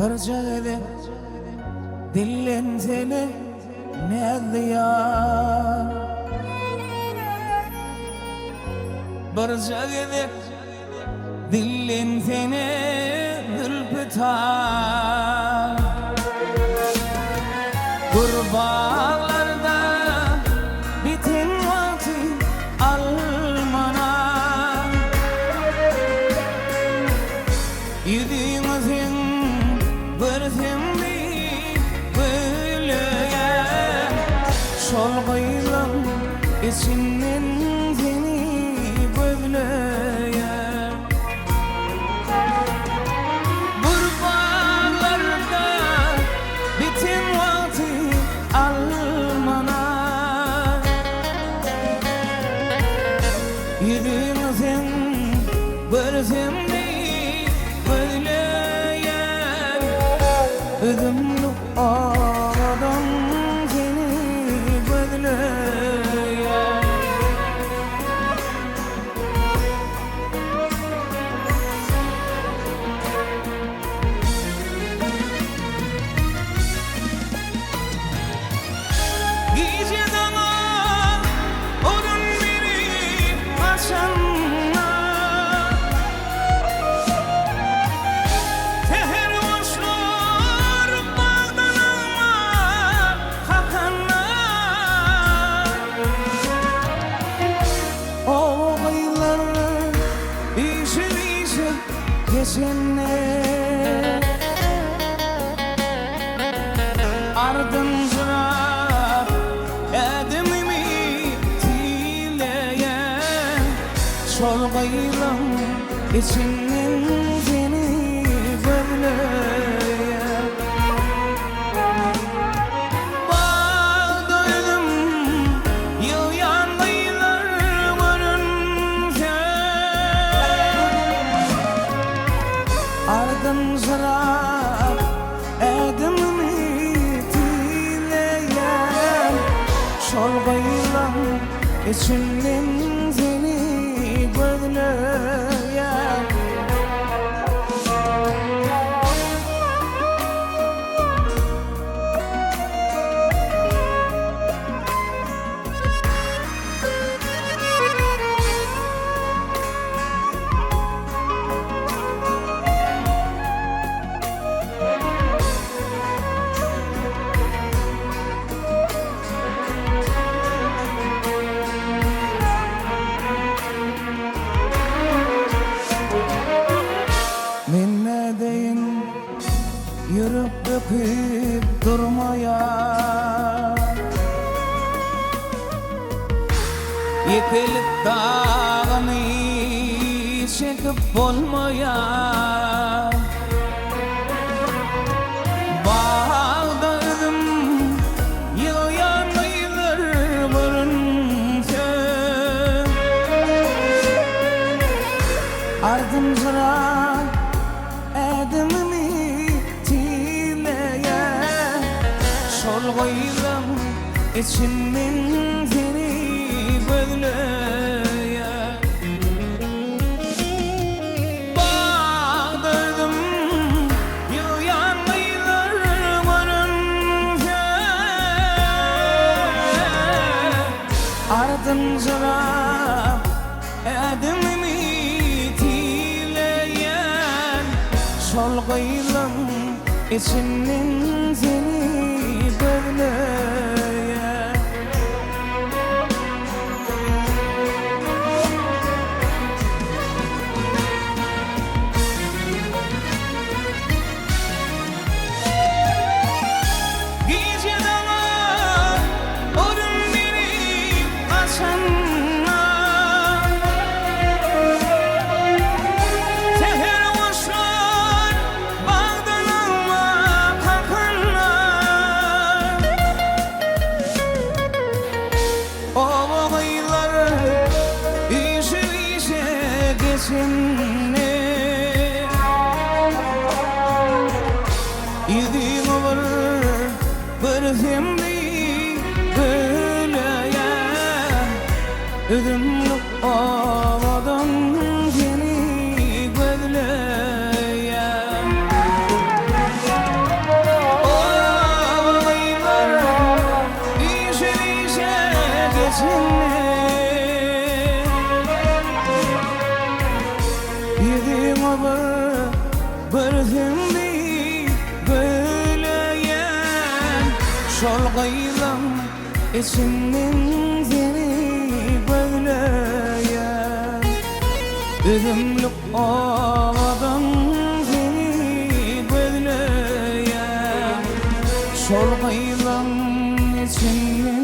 برجعلي دلنتني ناديا برجعلي دلنتني ذلبتا قربانlarda bitin vakti almana yediğimizin bırtımlı böyleye şol kıyılan içinden seni böyleye kurbanlarda bitin vakti almana yediğimizin bırtımlı ödümlü aradan seni bedleyen geceden onun biri açanlar geçenler ardın sıra edimimi tileyen şol kıyılan içinden seni böyleyen bağdaydım yılyan kıyılar varınca ardın sıra edimimi tileyen şol kıyılan içinden seni gözleyen yürüp döküp durmaya yıkılıp dağını çekip olmaya bağdadım yılyan aylar varınca ardım sıra edimimi şol kıyılan içinden seni böyleyen bağdadım yılyan kıyılar varınca ardın sıra edimimi tileyen şol kıyılan içinden seni böyleyen geceden onun biri açanlar seher kuşlar bağdan alma kalkanlar o kıyılar işe geçenler yediğim olur bırtımlı böyleyen ödümlü aradan seni gözleyen şol gıylam içimden seni gözleyen üzümlük ovadan seni gözleyen şol gıylam içimden